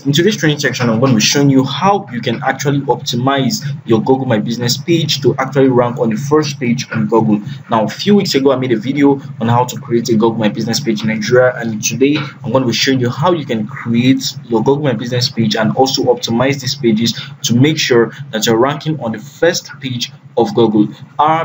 In today's training section, I'm going to be showing you how you can actually optimize your Google My Business page to actually rank on the first page on Google. Now, a few weeks ago, I made a video on how to create a Google My Business page in Nigeria, and today I'm going to be showing you how you can create your Google My Business page and also optimize these pages to make sure that you're ranking on the first page of Google.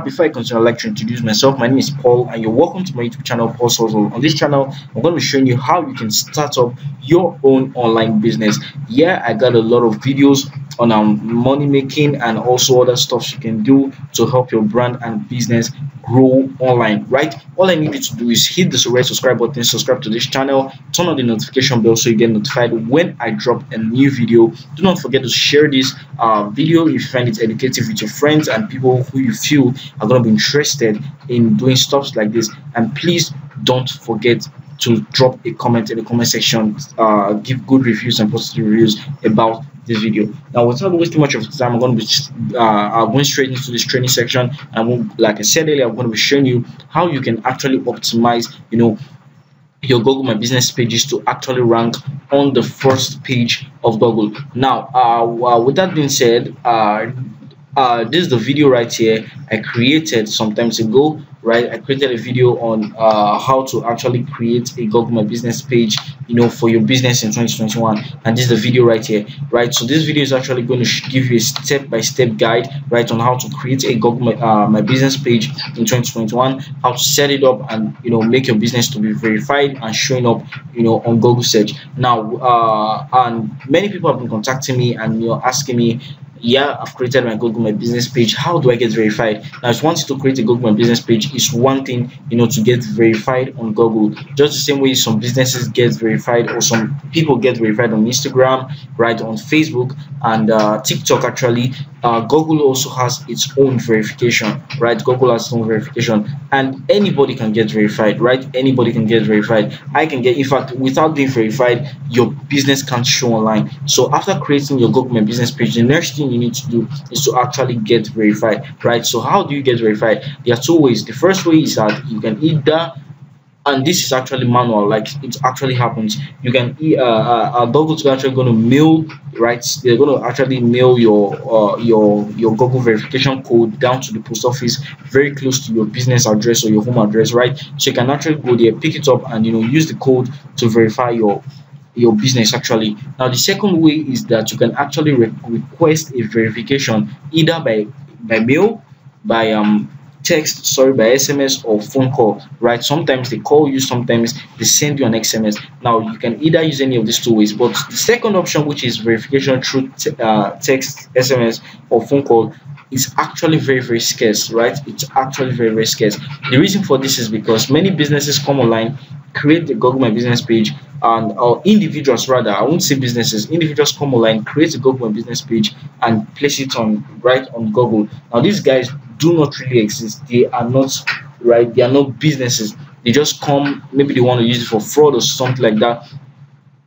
Before I continue, I'd like to introduce myself. My name is Paul, and you're welcome to my YouTube channel, Paul's Hustle. On this channel, I'm going to be showing you how you can start up your own online business. Yeah, I got a lot of videos on money making and also other stuff you can do to help your brand and business grow online, right? All I need you to do is hit the red subscribe button, subscribe to this channel, turn on the notification bell so you get notified when I drop a new video. Do not forget to share this video if you find it educative with your friends and people who you feel are going to be interested in doing stuff like this. And please don't forget to drop a comment in the comment section, give good reviews and positive reviews about this video. Now, without wasting much of time, I'm going to be going straight into this training section. And like I said earlier, I'm going to be showing you how you can actually optimize, your Google My Business pages to actually rank on the first page of Google. Now, with that being said, this is the video right here I created some time ago, right? I created a video on how to actually create a Google My Business page, for your business in 2021, and this is the video right here, right? So this video is actually going to give you a step-by-step guide, right, on how to create a Google My Business page in 2021, how to set it up, and make your business to be verified and showing up, on Google search. Now, and many people have been contacting me and asking me, yeah, I've created my Google My Business page. How do I get verified? Now, if you want to create a Google My Business page, it's one thing, to get verified on Google. Just the same way some businesses get verified, or some people get verified on Instagram, right, on Facebook and TikTok. Actually, Google also has its own verification, right? Google has its own verification, and anybody can get verified, right? Anybody can get verified. I can get, in fact, without being verified, your business can't show online. So after creating your Google My Business page, the next thing you need to do is to actually get verified, right? So how do you get verified? There are two ways. The first way is that you can either, and this is actually manual, like it actually happens, you can Google's actually going to mail, right? They're going to actually mail your Google verification code down to the post office very close to your business address or your home address, right? So you can actually go there, pick it up, and use the code to verify your business actually. Now, the second way is that you can actually request a verification either by mail, by text, by SMS or phone call, right? Sometimes they call you, sometimes they send you an SMS. Now, you can either use any of these two ways, but the second option, which is verification through text, SMS or phone call, is actually very, very scarce, right? It's actually very, very scarce. The reason for this is because many businesses come online, create the Google My Business page, and individuals, rather, I won't say businesses, individuals come online, create a Google My Business page and place it on Google. Now, these guys do not really exist. They are not, right? They are not businesses. They just come, maybe they want to use it for fraud or something like that.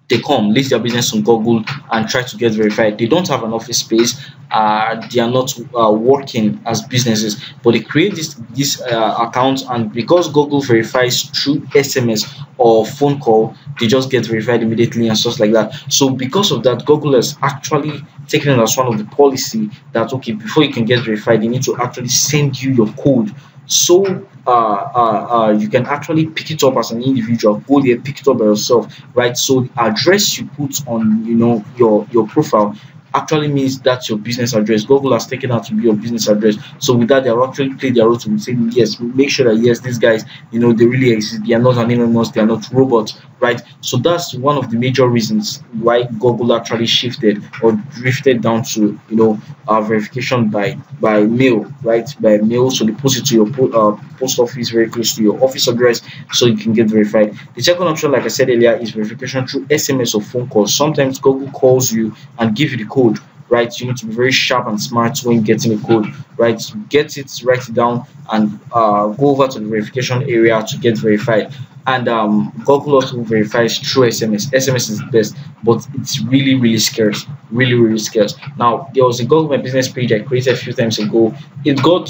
They come, list their business on Google and try to get verified. They don't have an office space. They are not working as businesses, but they create this account, and because Google verifies through SMS or phone call, they just get verified immediately and stuff like that. So because of that, Google has actually taken it as one of the policy that, okay, before you can get verified, they need to actually send you your code, so you can actually pick it up as an individual, go there, pick it up by yourself, right? So the address you put on your profile actually means that's your business address. Google has taken out to be your business address. So with that, they are actually play their role to say, yes, make sure that yes, these guys, they really exist. They are not anonymous, they are not robots, right? So that's one of the major reasons why Google actually shifted or drifted down to verification by mail, right? By mail. So they post it to your post office very close to your office address, so you can get verified. The second option, like I said earlier, is verification through SMS or phone calls. Sometimes Google calls you and give you the code, right? You need to be very sharp and smart when getting a code, right? Get it, write it down, and go over to the verification area to get verified. And Google also verifies through SMS. SMS is the best, but it's really, really scarce, really, really scarce. Now, there was a Google My Business page I created a few times ago. It got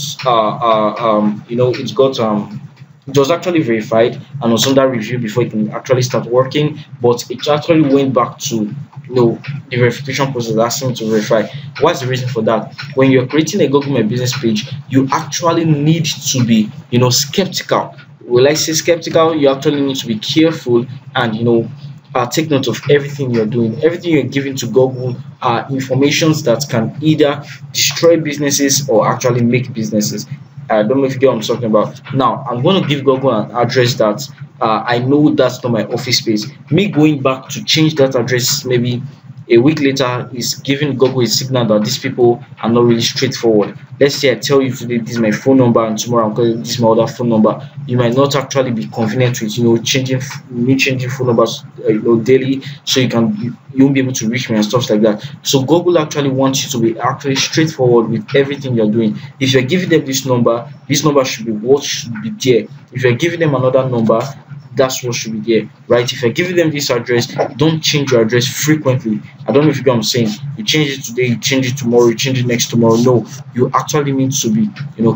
it was actually verified and was under review before it can actually start working, but it actually went back to the verification process asking me to verify. What's the reason for that? When you're creating a Google My Business page, you actually need to be skeptical. Will I say skeptical? You actually need to be careful and take note of everything you're doing. Everything you're giving to Google are informations that can either destroy businesses or actually make businesses. I don't know if you get what I'm talking about. Now, I'm going to give Google an address that I know that's not my office space. Me going back to change that address maybe a week later is giving Google a signal that these people are not really straightforward. Let's say I tell you today this is my phone number and tomorrow I'm calling this is my other phone number. You might not actually be convenient with changing phone numbers daily, so you won't be able to reach me and stuff like that. So Google actually wants you to be actually straightforward with everything you're doing. If you're giving them this number should be what should be there. If you're giving them another number, that's what should be there, right? If you're giving them this address, don't change your address frequently. I don't know if you get what I'm saying. You change it today, you change it tomorrow, you change it next tomorrow. No, you actually need to be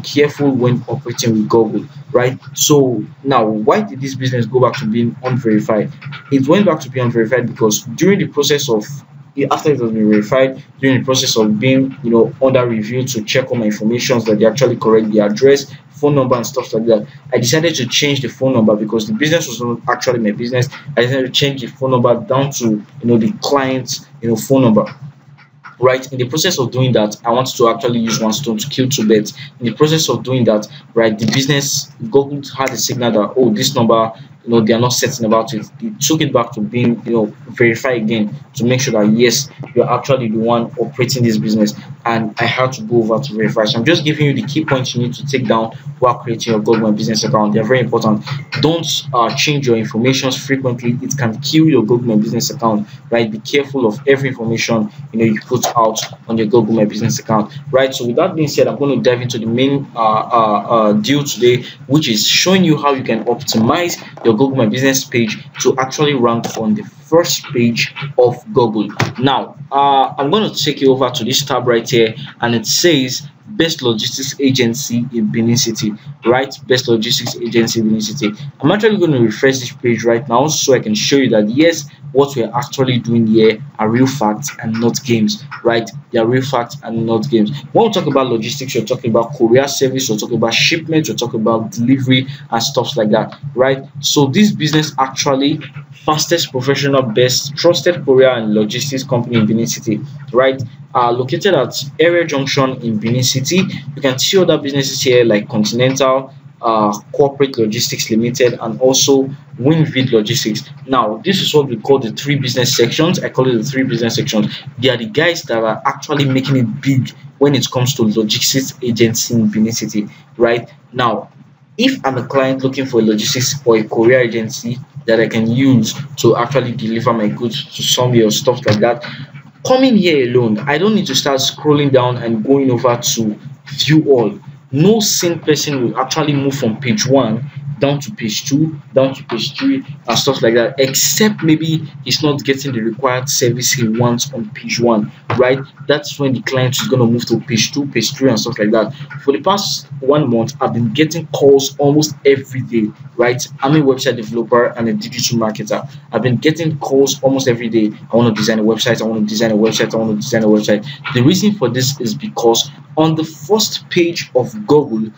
careful when operating with Google, right? So now, why did this business go back to being unverified? It went back to being unverified because during the process of after it has been verified, during the process of being under review to check all my information that they actually correct the address, phone number and stuff like that, I decided to change the phone number because the business was not actually my business. I decided to change the phone number down to the client's phone number. Right, in the process of doing that, I wanted to actually use one stone to kill two birds. In the process of doing that, right, the business Google had a signal that, oh, this number, they are not certain about it. They took it back to being verified again to make sure that yes, you're actually the one operating this business. And I had to go over to verify. So I'm just giving you the key points you need to take down while creating your Google My Business account. They're very important. Don't change your information frequently. It can kill your Google My Business account, right? Be careful of every information you put out on your Google My Business account, right? So with that being said, I'm going to dive into the main deal today, which is showing you how you can optimize your Google My Business page to actually rank on the first page of Google. Now, I'm going to take you over to this tab right here, and it says Best Logistics Agency in Benin City, right? Best Logistics Agency in Benin City. I'm actually going to refresh this page right now so I can show you that yes, what we're actually doing here are real facts and not games, right? They are real facts and not games. When we talk about logistics, we're talking about courier service, we're talking about shipment, we're talking about delivery and stuff like that, right? So this business actually fastest, professional, best trusted courier and logistics company in Benin City, right? Located at Area Junction in Benin City. You can see other businesses here like Continental, Corporate Logistics Limited, and also Winvid Logistics. Now, this is what we call the three business sections. I call it the three business sections. They are the guys that are actually making it big when it comes to logistics agency in Benin City, right? Now, if I'm a client looking for a logistics or a courier agency that I can use to actually deliver my goods to somewhere or stuff like that, coming here alone, I don't need to start scrolling down and going over to view all. No sane person will actually move from page 1 down to page 2, down to page 3 and stuff like that, except maybe he's not getting the required service he wants on page 1, right? That's when the client is going to move to page 2, page 3 and stuff like that. For the past 1 month, I've been getting calls almost every day, right? I'm a website developer and a digital marketer. I've been getting calls almost every day. I want to design a website, I want to design a website, I want to design a website. The reason for this is because on the first page of Google,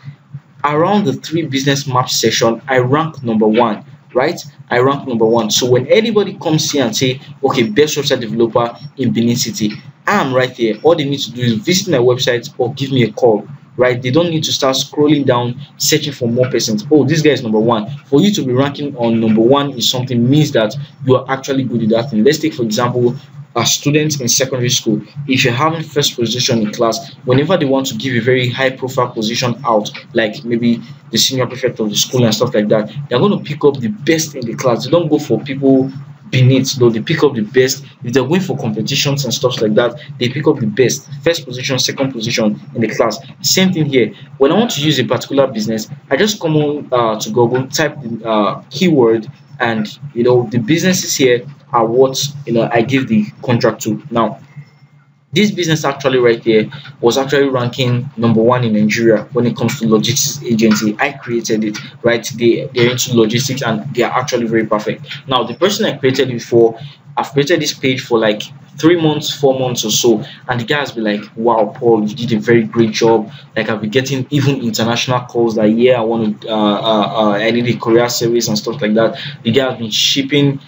around the three business map section, I rank number 1, right? I rank number 1. So when anybody comes here and say, okay, best website developer in Benin City, I'm right there. All they need to do is visit my website or give me a call, right? They don't need to start scrolling down searching for more persons. Oh, this guy is number 1. For you to be ranking on number 1 is something means that you are actually good at that thing. Let's take for example students in secondary school. If you're having first position in class, whenever they want to give a very high profile position out, like maybe the senior prefect of the school and stuff like that, they're going to pick up the best in the class. They don't go for people beneath, though. They pick up the best. If they're going for competitions and stuff like that, they pick up the best, first position, second position in the class. Same thing here. When I want to use a particular business, I just come on to Google, type the keyword, and the businesses here are what I give the contract to. Now, This business actually right here was actually ranking number one in Nigeria when it comes to logistics agency. I created it, right? They're into logistics and they are actually very perfect. Now the person I created it for, I've created this page for like 3 months, 4 months or so, and the guy has been like, "Wow, Paul, you did a very great job." Like I've been getting even international calls that, yeah, I want to, I need a courier service and stuff like that. The guy has been shipping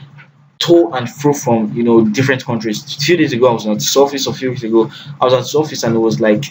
to and fro from different countries. A few days ago, I was at his office. A few weeks ago, I was at his office, and it was like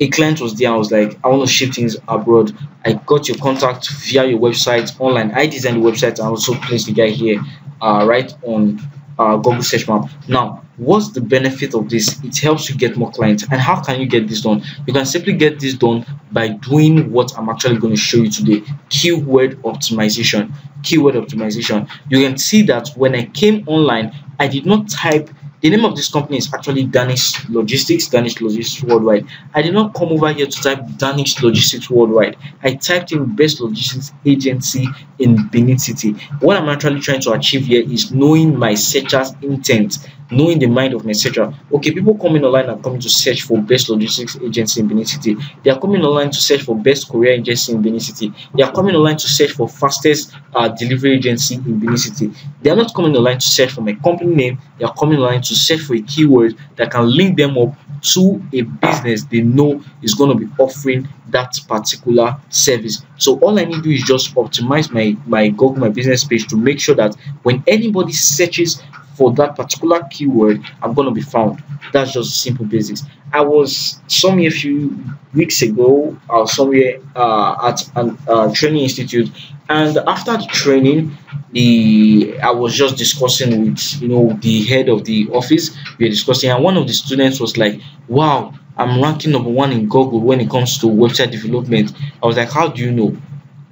a client was there. I was like, I want to ship things abroad. I got your contact via your website online. I designed the website and also placed the guy here, right on Google search map. Now, what's the benefit of this? It helps you get more clients. And how can you get this done? You can simply get this done by doing what I'm actually going to show you today: keyword optimization. Keyword optimization. You can see that when I came online, I did not type. The name of this company is actually Danish Logistics, Danish Logistics Worldwide. I did not come over here to type Danish Logistics Worldwide. I typed in best logistics agency in Benin City. What I'm actually trying to achieve here is knowing my searcher's intent, knowing the mind of my searcher. Okay, people coming online are coming to search for best logistics agency in Benin City. They are coming online to search for best courier agency in Benin City. They are coming online to search for fastest delivery agency in Benin City. They are not coming online to search for my company name. They are coming online to search for a keyword that can link them up to a business they know is going to be offering that particular service. So all I need to do is just optimize my Google My Business page to make sure that when anybody searches for that particular keyword, I'm going to be found. That's just simple basics. I was somewhere a few weeks ago, somewhere at a training institute, and after the training, I was just discussing with the head of the office. We were discussing, and one of the students was like, "Wow, I'm ranking number one in Google when it comes to website development." I was like, "How do you know?"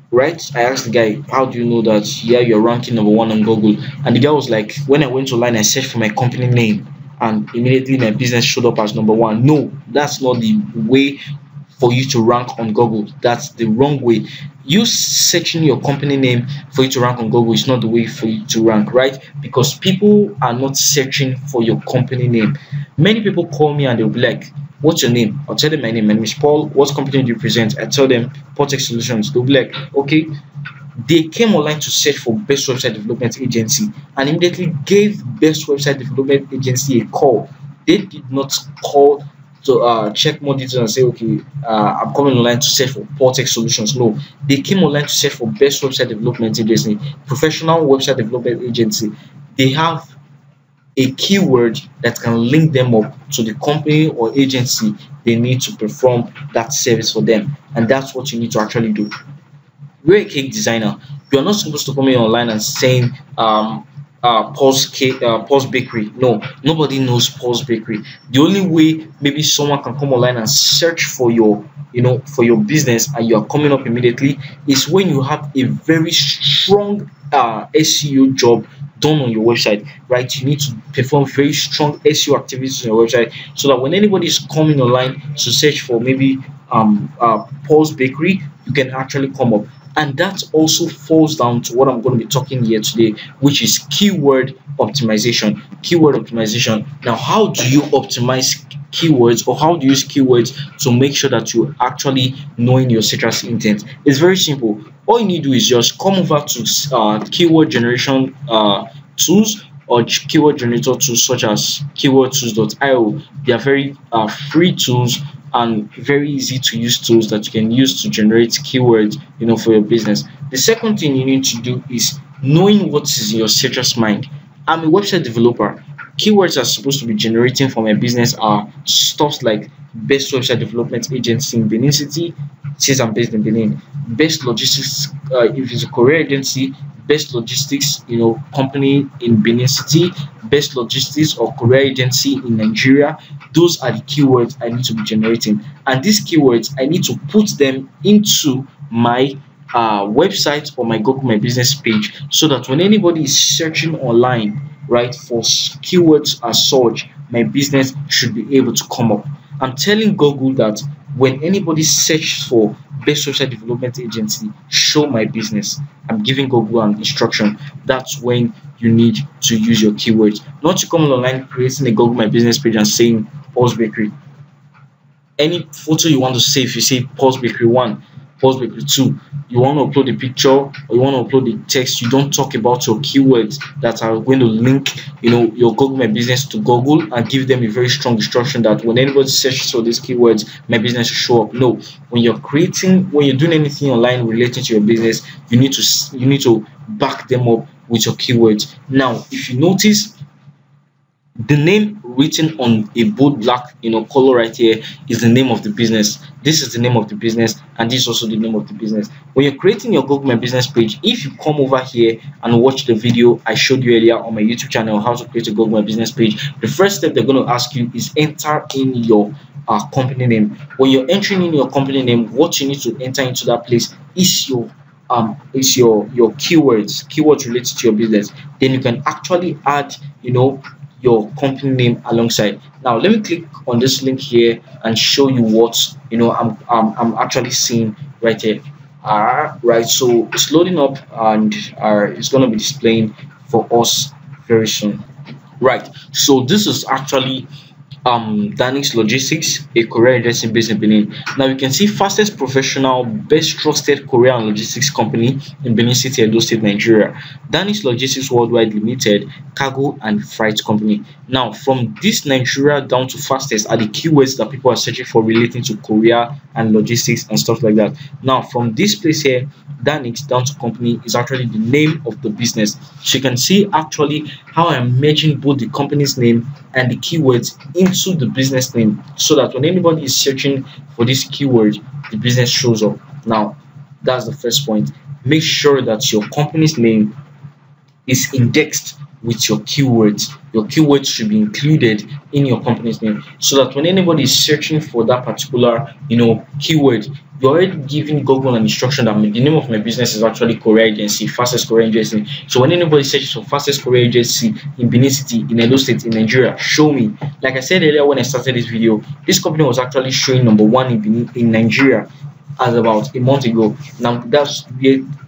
Right? I asked the guy, "How do you know that, yeah, you're ranking number one on Google?" And the guy was like, "When I went online, I searched for my company name, and immediately my business showed up as number one." No, that's not the way for you to rank on Google. That's the wrong way. You searching your company name for you to rank on Google is not the way for you to rank, right? Because people are not searching for your company name. Many people call me and they'll be like, "What's your name?" I'll tell them my name. My name is Paul. What company do you present? I tell them Portex Solutions. They'll be like, "Okay." They came online to search for best website development agency and immediately gave best website development agency a call. They did not call to check more details and say, "Okay, I'm coming online to search for Portex Solutions." No, they came online to search for best website development agency, professional website development agency. They have a keyword that can link them up to the company or agency they need to perform that service for them, and that's what you need to actually do. You're a cake designer. You're not supposed to come in online and saying Paul's Bakery. No, nobody knows Paul's Bakery. The only way maybe someone can come online and search for your for your business and you are coming up immediately is when you have a very strong SEO job done on your website, right? You need to perform very strong SEO activities on your website so that when anybody is coming online to search for maybe Paul's Bakery, you can actually come up. And that also falls down to what I'm going to be talking here today, which is keyword optimization. Keyword optimization. Now, how do you optimize keywords, or how do you use keywords to make sure that you're actually knowing your searcher's intent? It's very simple. All you need to do is just come over to keyword generation tools or keyword generator tools such as keywordtools.io. They are very free tools and very easy to use tools that you can use to generate keywords for your business. The second thing you need to do is knowing what is in your searcher's mind. I'm a website developer. Keywords are supposed to be generating for my business are stuff like best website development agency in Benin City, since I'm based in Benin, best logistics if it's a career agency, best logistics company in Benin City, best logistics or career agency in Nigeria. Those are the keywords I need to be generating, and these keywords I need to put them into my website or my Google My Business page, so that when anybody is searching online, right, for keywords as such, my business should be able to come up. I'm telling Google that when anybody searches for best website development agency, show my business. I'm giving Google an instruction. That's when you need to use your keywords. Not to come online creating a Google My Business page and saying Paul's Bakery. Any photo you want to save, you say Paul's Bakery 1, Paul's Bakery 2. You want to upload a picture or you want to upload the text, you don't talk about your keywords that are going to link, your Google My Business to Google and give them a very strong instruction that when anybody searches for these keywords, my business will show up. No, when you're doing anything online relating to your business, you need to back them up with your keywords. Now, if you notice, the name written on a bold black color right here is the name of the business. This is the name of the business, and this is also the name of the business. When you're creating your Google My Business page, if you come over here and watch the video I showed you earlier on my YouTube channel, how to create a Google My Business page, the first step they're going to ask you is enter in your company name. When you're entering in your company name, what you need to enter into that place is your keywords related to your business. Then you can actually add your company name alongside. Now let me click on this link here and show you what I'm actually seeing right here. Right, so it's loading up and it's going to be displaying for us very soon. Right, so this is actually Danix Logistics, a courier agency based in Benin. Now you can see fastest professional, best trusted courier and logistics company in Benin City, Edo State, Nigeria. Danix Logistics Worldwide Limited, cargo and freight company. Now from this Nigeria down to fastest are the keywords that people are searching for relating to courier and logistics and stuff like that. Now from this place here, Danix down to company is actually the name of the business. So you can see actually how I'm merging both the company's name and the keywords into the business name, so that when anybody is searching for this keyword, the business shows up. Now that's the first point. Make sure that your company's name is indexed with your keywords. Your keywords should be included in your company's name, so that when anybody is searching for that particular keyword, you're already giving Google an instruction that the name of my business is actually courier agency, fastest courier agency. So when anybody searches for fastest courier agency in Benin City, in Edo State, in Nigeria, show me. Like I said earlier when I started this video, this company was actually showing #1 in Nigeria as about a month ago. Now that's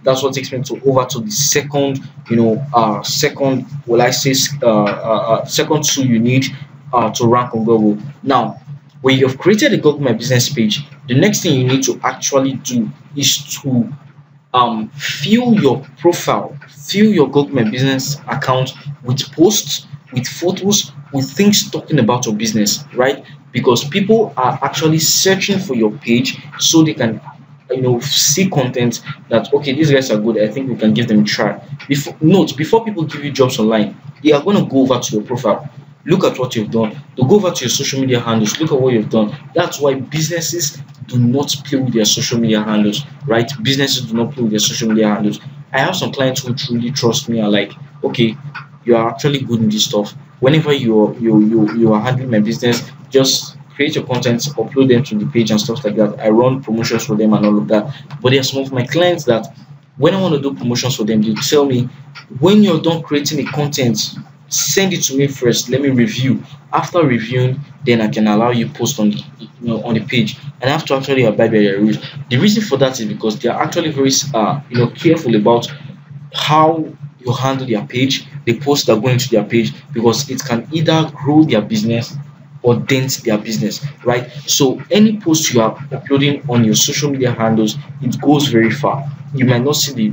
what takes me over to the second, second tool you need to rank on Google. Now when you've created a Google My Business page, the next thing you need to actually do is to fill your profile, fill your Google My Business account with posts, with photos, with things talking about your business, right? Because people are actually searching for your page so they can see content that, okay, these guys are good, I think we can give them a try. Before people give you jobs online, they are going to go over to your profile, look at what you've done. They'll go over to your social media handles, look at what you've done. That's why businesses do not play with their social media handles, right? Businesses do not play with their social media handles. I have some clients who truly trust me, are like, okay, you are actually good in this stuff. Whenever you are handling my business, just create your content, upload them to the page and stuff like that. I run promotions for them and all of that. But there are some of my clients that when I want to do promotions for them, they tell me, when you're done creating the content, send it to me first, let me review. After reviewing, then I can allow you post on the on the page, and I have to actually abide by their rules. The reason for that is because they are actually very careful about how you handle their page, the posts that go into their page, because it can either grow their business or dent their business, right? So any post you are uploading on your social media handles, it goes very far. You might not see the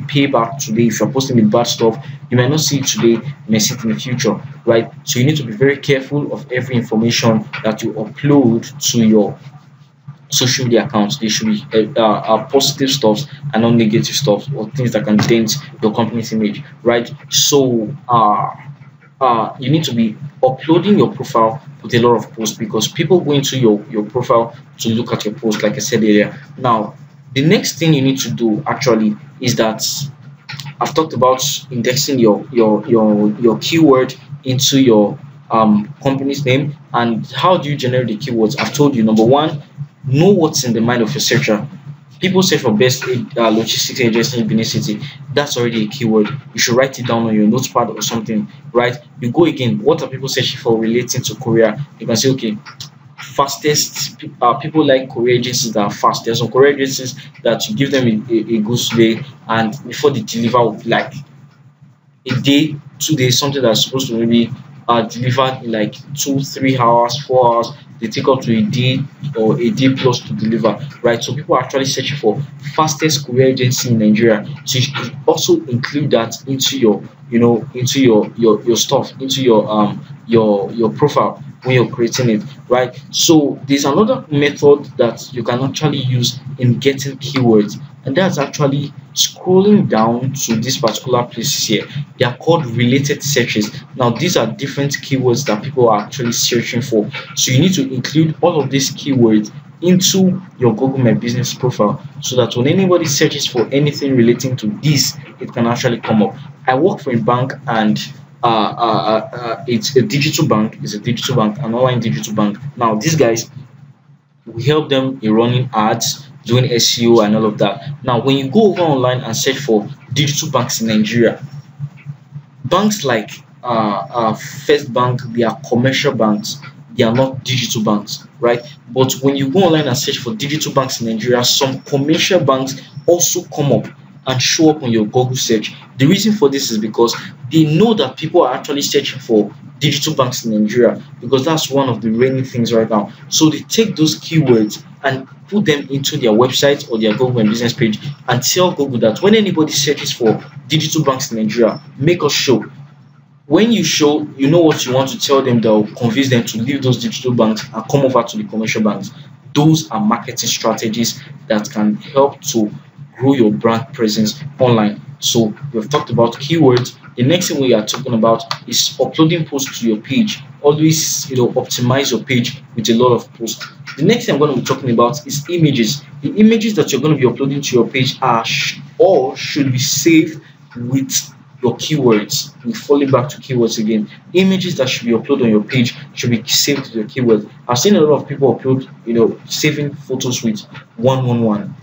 payback today. If you're posting the bad stuff, you might not see it today, you may see it in the future, right? So you need to be very careful of every information that you upload to your social media accounts. They should be positive stuff and not negative stuff or things that can dent your company's image, right? So you need to be uploading your profile with a lot of posts, because people go into your profile to look at your post, like I said earlier. Now the next thing you need to do actually is that I've talked about indexing your keyword into your company's name. And how do you generate the keywords? I've told you, #1, know what's in the mind of your searcher. People search for best logistics agency in Benin City. That's already a keyword. You should write it down on your notepad or something, right? You go again, what are people searching for relating to courier? You can say, okay, fastest. People like courier agencies that are fast. There's some courier agencies that you give them a goods today, and before they deliver, like a day, 2 days, something that's supposed to maybe delivered in like 2 3 hours, 4 hours. They take up to a day or a day plus to deliver, right? So people are actually searching for fastest courier agency in Nigeria. So you should also include that into your, into your stuff, into your profile when you're creating it, right? So there's another method that you can actually use in getting keywords, and that's actually scrolling down to this particular places here. They are called related searches. Now these are different keywords that people are actually searching for, so you need to include all of these keywords into your Google My Business profile, so that when anybody searches for anything relating to this, it can actually come up. I work for a bank, and it's a digital bank. It's a digital bank, an online digital bank. Now these guys, we help them in running ads, doing SEO and all of that. Now when you go over online and search for digital banks in Nigeria, banks like First Bank, they are commercial banks. They are not digital banks, right? But when you go online and search for digital banks in Nigeria, some commercial banks also come up and show up on your Google search. The reason for this is because they know that people are actually searching for digital banks in Nigeria, because that's one of the reigning things right now. So they take those keywords and put them into their website or their Google My Business page, and tell Google that when anybody searches for digital banks in Nigeria, make us show. When you show, you know what you want to tell them that will convince them to leave those digital banks and come over to the commercial banks. Those are marketing strategies that can help to grow your brand presence online. So we've talked about keywords. The next thing we are talking about is uploading posts to your page. Always, optimize your page with a lot of posts. The next thing I'm going to be talking about is images. The images that you're going to be uploading to your page are or should be saved with your keywords. We falling back to keywords again. Images that should be uploaded on your page should be saved with your keywords. I've seen a lot of people upload, saving photos with 111,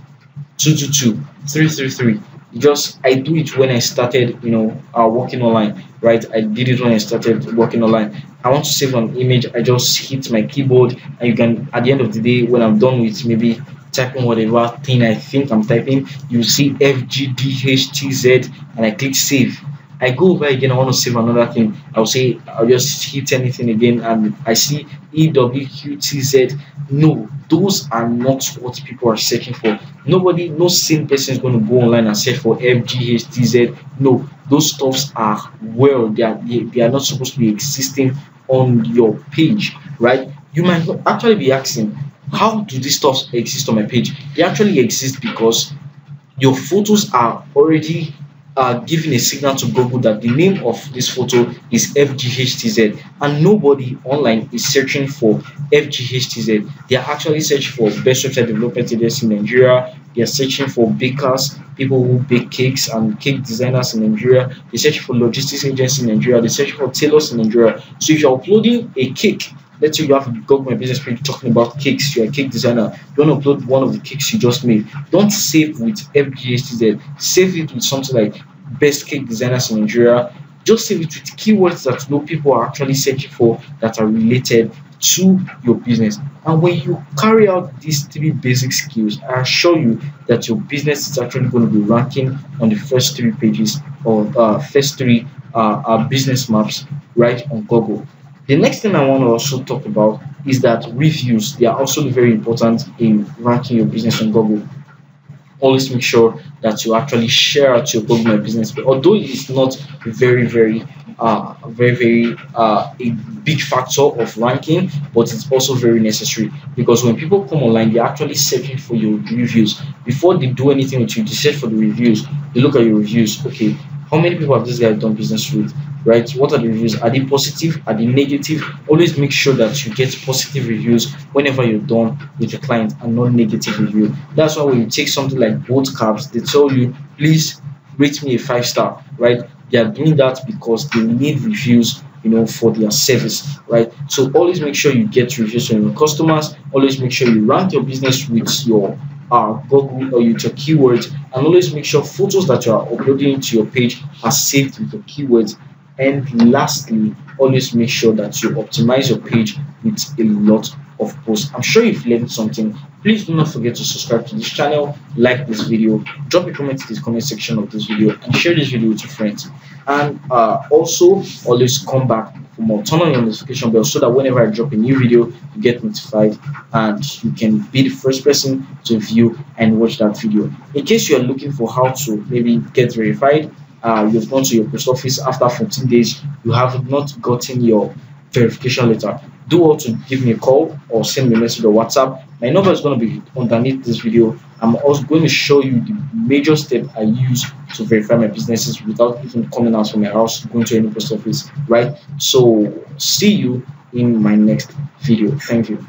222, 333. Just I do it when I started, working online, right? I did it when I started working online. I want to save an image. I just hit my keyboard, and you can, at the end of the day, when I'm done with maybe typing whatever thing I think I'm typing, you see FGDHTZ, and I click save. I go over again, I want to save another thing. I'll just hit anything again, and I see EWQTZ. No, those are not what people are searching for. Nobody, no sane person is going to go online and search for FGHTZ. No, those stuffs are, well, they are not supposed to be existing on your page, right? You might actually be asking, how do these stuffs exist on my page? They actually exist because your photos are already giving a signal to Google that the name of this photo is FGHTZ, and nobody online is searching for FGHTZ. They are actually searching for best website development agency in Nigeria. They are searching for bakers, people who bake cakes, and cake designers in Nigeria. They search for logistics agency in Nigeria. They search for tailors in Nigeria. So if you're uploading a cake, let's say you have a Google My Business page talking about cakes, you're a cake designer, you want to upload one of the cakes you just made, don't save with FGHTZ, save it with something like best cake designers in Nigeria. Just save it with keywords that no people are actually searching for, that are related to your business. And when you carry out these 3 basic skills, I assure you that your business is actually going to be ranking on the first 3 pages, or first 3 business maps right on Google. The next thing I want to also talk about is that reviews. They are also very important in ranking your business on Google. Always make sure that you actually share out your Google My Business. But although it's not very a big factor of ranking, but it's also very necessary, because when people come online, they're actually searching for your reviews. Before they do anything with you, they search for the reviews. They look at your reviews. Okay, how many people have this guy done business with? Right? What are the reviews? Are they positive? Are they negative? Always make sure that you get positive reviews whenever you're done with a client, and not negative review. That's why when you take something like boat cabs, they tell you, please rate me a 5-star, right? They are doing that because they need reviews, for their service, right? So always make sure you get reviews from your customers. Always make sure you rank your business with your Google or with your keywords, and always make sure photos that you are uploading to your page are saved with your keywords And lastly, always make sure that you optimize your page with a lot of posts. I'm sure you've learned something. Please do not forget to subscribe to this channel, like this video, drop a comment in the comment section of this video, and share this video with your friends. And also always come back for more. Turn on your notification bell so that whenever I drop a new video, you get notified and you can be the first person to view and watch that video. In case you are looking for how to maybe get verified, you've gone to your post office after 14 days, you have not gotten your verification letter, do all to give me a call or send me a message on WhatsApp. My number is going to be underneath this video. I'm also going to show you the major step I use to verify my businesses without even coming out from my house, going to any post office, right? So see you in my next video. Thank you.